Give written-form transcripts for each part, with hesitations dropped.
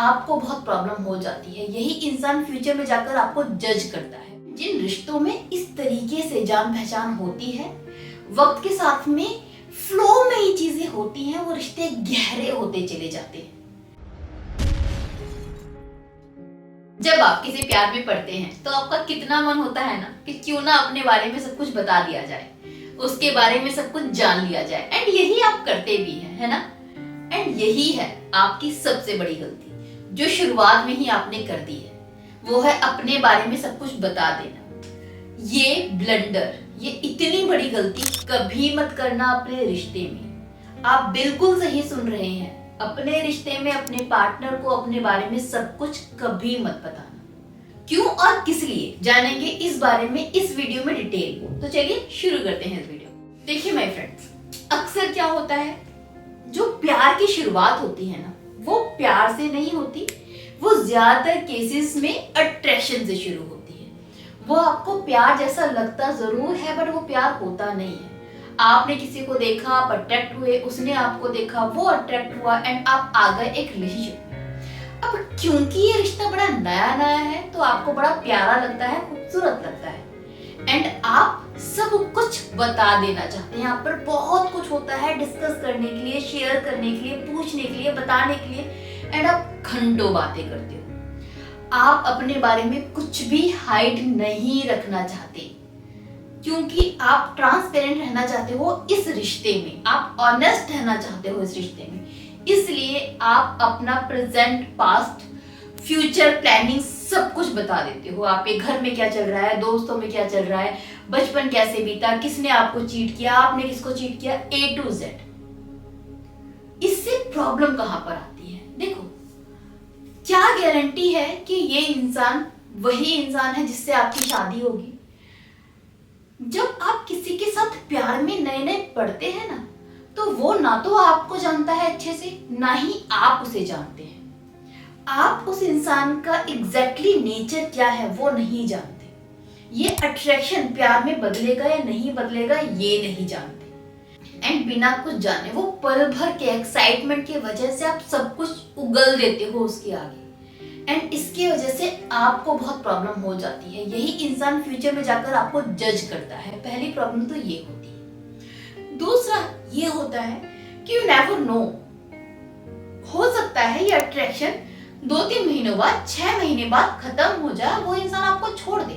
आपको बहुत प्रॉब्लम हो जाती है। यही इंसान फ्यूचर में जाकर आपको जज करता है। जिन रिश्तों में इस तरीके से जान पहचान होती है, वक्त के साथ में फ्लो में ये चीजें होती हैं, वो रिश्ते गहरे होते चले जाते हैं। जब आप किसी प्यार में पड़ते हैं तो आपका कितना मन होता है ना कि क्यों ना अपने बारे में सब कुछ बता दिया जाए, उसके बारे में सब कुछ जान लिया जाए। एंड यही आप करते भी हैं, है ना। एंड यही है आपकी सबसे बड़ी गलती जो शुरुआत में ही आपने कर दी है, वो है अपने बारे में सब कुछ बता देना। ये ब्लंडर, ये इतनी बड़ी गलती कभी मत करना अपने रिश्ते में। आप बिल्कुल सही सुन रहे हैं, अपने रिश्ते में अपने पार्टनर को अपने बारे में सब कुछ कभी मत बताना। क्यों और किस लिए जानेंगे इस बारे में इस वीडियो में डिटेल में। तो चलिए शुरू करते हैं इस वीडियो। देखिए माय फ्रेंड्स, अक्सर क्या होता है, जो प्यार की शुरुआत होती है ना, वो प्यार से नहीं होती, वो ज्यादातर केसेस में अट्रैक्शन से शुरू होती है। वो आपको प्यार जैसा लगता जरूर है बट वो प्यार होता नहीं है। आपने किसी को देखा, आप अट्रैक्ट हुए, उसने आपको देखा, वो अट्रैक्ट हुआ एंड आप आ गए एक रिलेशनशिप में। अब क्योंकि ये रिश्ता बड़ा नया नया है तो आपको बड़ा प्यारा लगता है, खूबसूरत लगता है एंड आप सब कुछ बता देना चाहते हैं। यहाँ पर बहुत कुछ होता है डिस्कस करने के लिए, शेयर करने के लिए, पूछने के लिए, बताने के लिए एंड आप घंटों बातें करते हो। आप अपने बारे में कुछ भी हाइड नहीं रखना चाहते क्योंकि आप ट्रांसपेरेंट रहना चाहते हो इस रिश्ते में, आप ऑनेस्ट रहना चाहते हो इस रिश्ते में। इसलिए आप अपना प्रेजेंट, पास्ट, फ्यूचर प्लानिंग सब कुछ बता देते हो। आपके घर में क्या चल रहा है, दोस्तों में क्या चल रहा है, बचपन कैसे बीता, किसने आपको चीट किया, आपने किसको चीट किया, A to Z। इससे प्रॉब्लम कहां पर आती है? देखो, क्या गारंटी है कि ये इंसान वही इंसान है जिससे आपकी शादी होगी? जब आप किसी के साथ प्यार में नए नए पड़ते हैं ना, तो वो ना तो आपको जानता है अच्छे से, ना ही आप उसे जानते हैं। आप उस इंसान का एग्जैक्टली नेचर क्या है वो नहीं जानते। ये अट्रैक्शन प्यार में बदलेगा या नहीं बदलेगा ये नहीं जानते। एंड बिना कुछ जाने वो पल भर के एक्साइटमेंट की वजह से आप सब कुछ उगल देते हो उसके आगे एंड इसकी वजह से आपको बहुत प्रॉब्लम हो जाती है। यही इंसान फ्यूचर में जाकर आपको जज करता है। पहली प्रॉब्लम तो ये होती है। दूसरा ये होता है कि यू नेवर नो, हो सकता है ये अट्रैक्शन 2-3 महीनों बाद, 6 महीने बाद खत्म हो जाए, वो इंसान आपको छोड़ दे।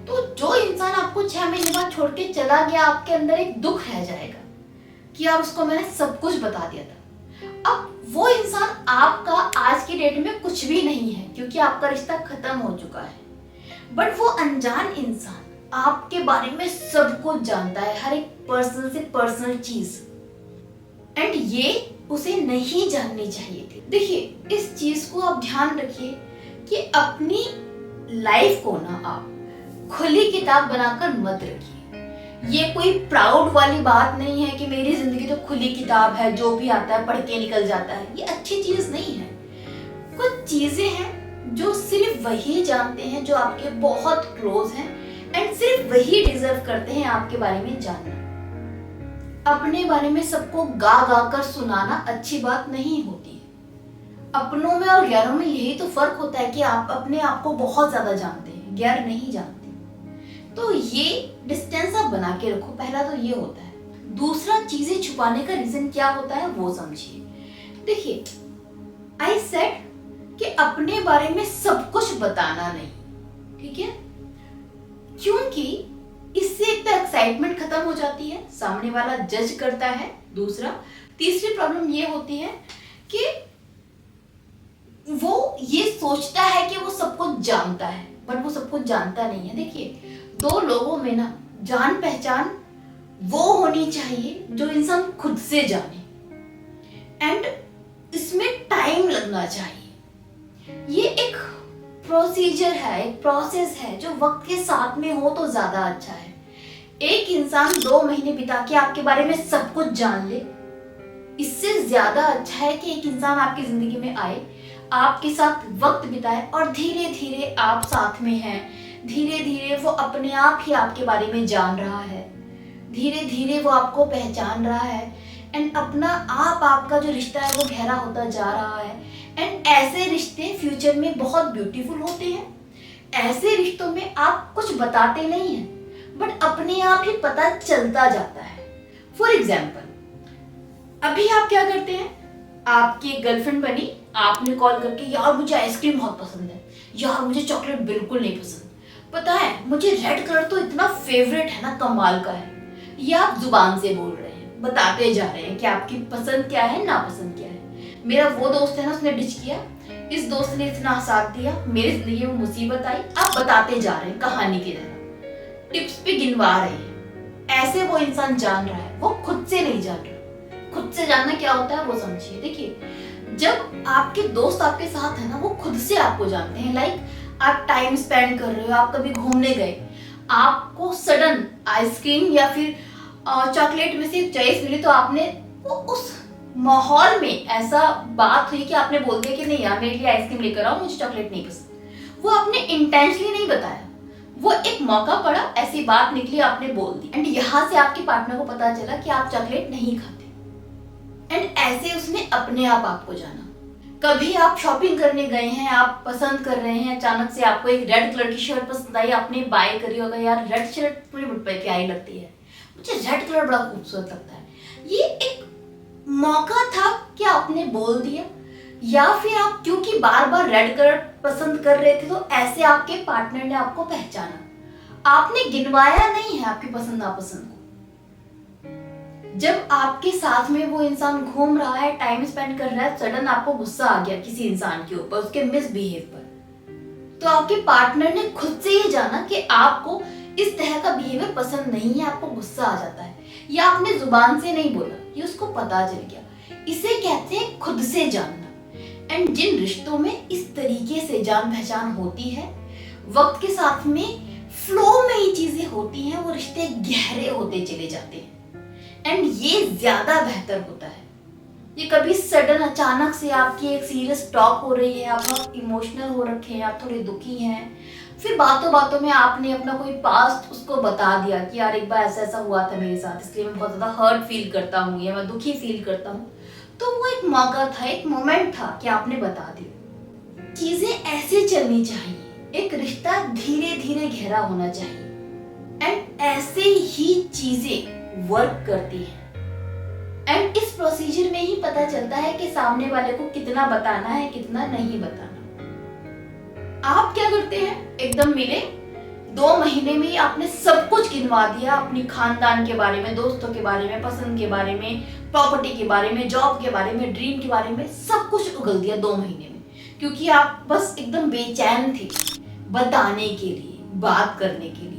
तो जो इंसान आपको 6 महीने बाद छोड़ के चला गया, आपके अंदर एक दुख रह जाएगा कि यार उसको मैंने सब कुछ बता दिया था। अब वो इंसान आपका आज की डेट में कुछ भी नहीं है क्योंकि आपका रिश्ता खत्म हो चुका है। बट वो अनजान इंसान आपके बारे में सब कुछ जानता है, हर एक पर्सनल से पर्सनल चीज, एंड ये उसे नहीं जाननी चाहिए थी। देखिए, इस चीज को आप ध्यान रखिए कि अपनी लाइफ को ना आप खुली किताब बनाकर मत रखिए। ये कोई प्राउड वाली बात नहीं है कि मेरी जिंदगी तो खुली किताब है, जो भी आता है पढ़ के निकल जाता है। ये अच्छी चीज नहीं है। कुछ चीजें हैं जो सिर्फ वही जानते हैं जो आपके बहुत क्लोज हैं एंड सिर्फ वही डिजर्व करते हैं आपके बारे में जानना। अपने बारे में सबको गा गा कर सुनाना अच्छी बात नहीं होती है। अपनों में और गैरों में यही तो फर्क होता है कि आप अपने आप को बहुत ज्यादा जानते हैं, गैर नहीं जानते। तो ये डिस्टेंस आप बना के रखो, पहला तो ये होता है। दूसरा, चीजें छुपाने का रीजन क्या होता है वो समझिए। देखिए, आई सेड कि अपने बारे में सब कुछ बताना नहीं, ठीक है? क्योंकि इससे एक तो एक्साइटमेंट खत्म हो जाती है, सामने वाला जज करता है। दूसरा, तीसरी प्रॉब्लम ये होती है कि वो ये सोचता है कि वो सब कुछ जानता है बट वो सब कुछ जानता नहीं है। देखिए, दो लोगों में ना जान पहचान वो होनी चाहिए जो इंसान खुद से जाने एंड इसमें टाइम लगना चाहिए। ये एक प्रोसीजर है, एक प्रोसेस है जो वक्त के साथ में हो तो ज्यादा अच्छा है। एक इंसान 2 महीने बिता के आपके बारे में सब कुछ जान ले, इससे ज्यादा अच्छा है कि एक इंसान आपकी जिंदगी में आए, आपके साथ वक्त बिताए और धीरे धीरे आप साथ में हैं, धीरे धीरे वो अपने आप ही आपके बारे में जान रहा है, धीरे धीरे वो आपको पहचान रहा है एंड अपना आपका जो रिश्ता है वो गहरा होता जा रहा है। एंड ऐसे रिश्ते फ्यूचर में बहुत ब्यूटीफुल होते हैं। ऐसे रिश्तों में आप कुछ बताते नहीं हैं बट अपने आप ही पता चलता जाता है। फॉर एग्जाम्पल, अभी आप क्या करते हैं, आपकी एक गर्लफ्रेंड बनी, आपने कॉल करके यार मुझे आइसक्रीम बहुत पसंद है, यार मुझे चॉकलेट बिल्कुल नहीं पसंद, पता है मुझे रेड कलर तो इतना फेवरेट है ना, कमाल का है। ये आप जुबान से बोल रहे हैं, बताते जा रहे हैं कि आपकी पसंद क्या है, नापसंद क्या है। मेरा वो दोस्त है ना, उसने डिच किया, इस दोस्त ने इतना साथ दिया, मेरी जिंदगी में मुसीबत आई, आप बताते जा रहे हैं कहानी की तरह, टिप्स पे गिनवा रहे हैं। ऐसे वो इंसान जान रहा है, वो खुद से नहीं जान रहा। खुद से जानना क्या होता है वो समझिए। देखिए, जब आपके दोस्त आपके साथ है ना, वो खुद से आपको जानते हैं। लाइक आप टाइम स्पेंड कर रहे हो, आप कभी घूमने गए, आपको सडन आइसक्रीम या फिर चॉकलेट में से चॉइस मिली, तो आपने वो उस माहौल में ऐसा बात हुई कि आपने बोल दिया कि नहीं यार मेरे लिए आइसक्रीम लेकर आओ, मुझे चॉकलेट नहीं पसंद। वो आपने इंटेंशनली नहीं बताया, वो एक मौका पड़ा, ऐसी बात निकली, आपने बोल दी। एंड यहाँ से आपके पार्टनर को पता चला कि आप चॉकलेट नहीं खाते। एंड ऐसे उसने अपने आप आपको जाना। कभी आप शॉपिंग करने गए हैं, आप पसंद कर रहे हैं, अचानक से आपको एक रेड कलर की शर्ट पसंद आई, आपने बाय करी होगा, यार रेड शर्ट मुझे बहुत प्यारी लगती है, मुझे रेड कलर बड़ा खूबसूरत लगता है। ये एक मौका था कि आपने बोल दिया, या फिर आप क्योंकि बार बार रेड कलर पसंद कर रहे थे तो ऐसे आपके पार्टनर ने आपको पहचाना। आपने गिनवाया नहीं है आपकी पसंद नापसंद को। जब आपके साथ में वो इंसान घूम रहा है, टाइम स्पेंड कर रहा है, सडन आपको गुस्सा आ गया किसी इंसान के ऊपर, उसके मिसबिहेव पर, तो आपके पार्टनर ने खुद से ये जाना कि आपको इस तरह का बिहेवियर पसंद नहीं है, आपको गुस्सा आ जाता है। या आपने जुबान से नहीं बोला, ये उसको पता चल गया। इसे कहते हैं खुद से जानना। एंड जिन रिश्तों में इस तरीके से जान पहचान होती है, वक्त के साथ में फ्लो में ये चीजें होती हैं, वो रिश्ते गहरे होते चले जाते हैं। एंड ये ज्यादा बेहतर होता है। ये कभी सडन अचानक से आपकी एक सीरियस टॉक हो रही है, आप बहुत इमोशनल हो रखे हैं, आप थोड़े दुखी हैं, फिर बातों बातों में आपने अपना कोई पास्ट उसको बता दिया कि यार एक बार ऐसा ऐसा हुआ था मेरे साथ, इसलिए मैं बहुत ज्यादा हर्ट फील करता हूँ या मैं दुखी फील करता हूँ। तो वो एक मौका था, एक मोमेंट था कि आपने बता दिया। चीजें ऐसे चलनी चाहिए, एक रिश्ता धीरे धीरे गहरा होना चाहिए। एंड ऐसे ही चीजें वर्क करती हैं। एंड इस प्रोसीजर में ही पता चलता है कि सामने वाले को कितना बताना है, कितना नहीं बताना। आप क्या करते हैं, एकदम मिले, 2 महीने में ही आपने सब कुछ गिनवा दिया, अपनी खानदान के बारे में, दोस्तों के बारे में, पसंद के बारे में, प्रॉपर्टी के बारे में, जॉब के बारे में, ड्रीम के बारे में, सब कुछ उगल दिया 2 महीने में। क्योंकि आप बस एकदम बेचैन थे बताने के लिए, बात करने के लिए।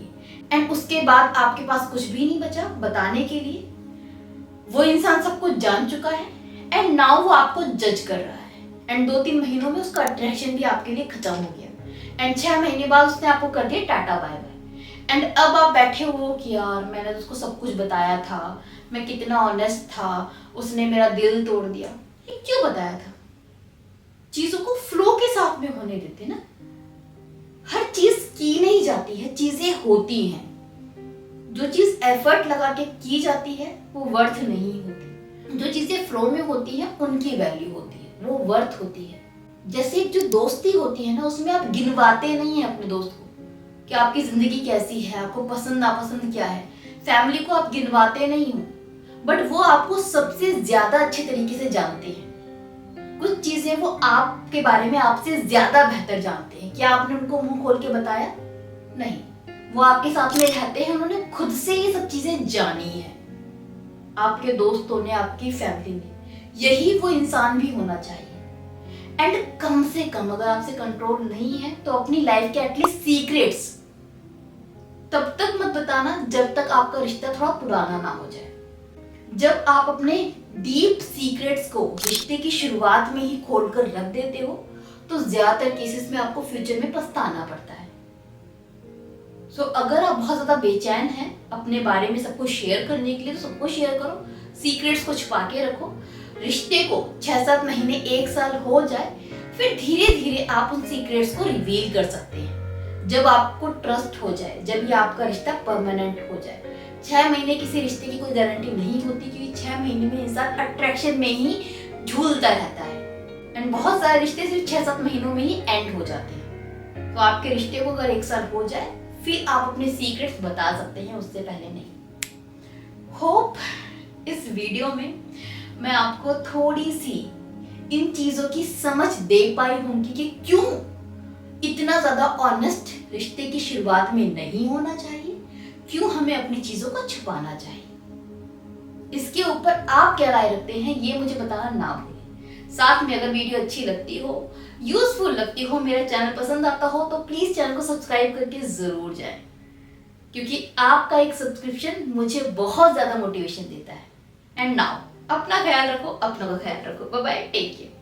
एंड उसके बाद आपके पास कुछ भी नहीं बचा बताने के लिए। वो इंसान सब कुछ जान चुका है एंड नाउ वो आपको जज कर रहा है। एंड 2-3 महीनों में उसका अट्रैक्शन भी आपके लिए खत्म हो गया। एंड 6 महीने बाद उसने आपको कर दिया टाटा बाय बाय। एंड अब आप बैठे हो कि यार मैंने उसको सब कुछ बताया था, मैं कितना ऑनेस्ट था, उसने मेरा दिल तोड़ दिया। ये क्यों बताया था? चीजों को फ्लो के साथ में होने देते ना। हर चीज की नहीं जाती है, चीजें होती हैं। जो चीज एफर्ट लगा के की जाती है वो वर्थ नहीं होती। जो चीजें फ्लो में होती है उनकी वैल्यू होती है, वो वर्थ होती है। जैसे जो दोस्ती होती है ना, उसमें आप गिनवाते नहीं है अपने दोस्त को कि आपकी जिंदगी कैसी है, आपको पसंद नापसंद क्या है। फैमिली को आप गिनवाते नहीं हो, बट वो आपको सबसे ज्यादा अच्छे तरीके से जानते हैं। कुछ चीजें वो आपके बारे में आपसे ज्यादा बेहतर जानते हैं। क्या आपने उनको मुंह खोल के बताया? नहीं, वो आपके साथ में रहते हैं, उन्होंने खुद से ये सब चीजें जानी है। आपके दोस्तों ने, आपकी फैमिली ने। यही वो इंसान भी होना चाहिए। एंड कम से कम अगर आपसे कंट्रोल नहीं है तो अपनी लाइफ के एटलीस्ट सीक्रेट्स तब तक मत बताना जब तक आपका रिश्ता थोड़ा पुराना ना हो जाए। जब आप अपने डीप सीक्रेट्स को रिश्ते की शुरुआत में ही खोलकर रख देते हो तो ज्यादातर केसेस में आपको फ्यूचर में पछताना पड़ता है। सो अगर आप बहुत ज्यादा बेचैन हैं अपने बारे में सब कुछ शेयर करने के लिए तो सबको शेयर करो, सीक्रेट्स को छुपा के रखो। रिश्ते को 6-7 महीने 1 साल हो जाए फिर धीरे धीरे आप उन सीक्रेट्स को रिवील कर सकते हैं। जब आपको ट्रस्ट हो जाए, जब ये आपका रिश्ता परमानेंट हो जाए। 6 महीने किसी रिश्ते की कोई गारंटी नहीं होती, क्योंकि 6 महीने में इंसान अट्रैक्शन में ही झूलता रहता है एंड बहुत सारे रिश्ते सिर्फ 6-7 महीनों में ही एंड हो जाते हैं। तो आपके रिश्ते को अगर 1 साल हो जाए फिर आप अपने सीक्रेट्स बता सकते हैं, उससे पहले नहीं। होप इस वीडियो में मैं आपको थोड़ी सी इन चीजों की समझ दे पाई होंगी कि क्यों इतना ज्यादा ऑनेस्ट रिश्ते की शुरुआत में नहीं होना चाहिए, क्यों हमें अपनी चीजों को छुपाना चाहिए। इसके ऊपर आप क्या राय रखते हैं ये मुझे बताना ना भूलें। साथ में अगर वीडियो अच्छी लगती हो, यूजफुल लगती हो, मेरा चैनल पसंद आता हो तो प्लीज चैनल को सब्सक्राइब करके जरूर जाएं, क्योंकि आपका एक सब्सक्रिप्शन मुझे बहुत ज्यादा मोटिवेशन देता है। एंड नाउ अपना ख्याल रखो, अपनों का ख्याल रखो। Bye bye, take care.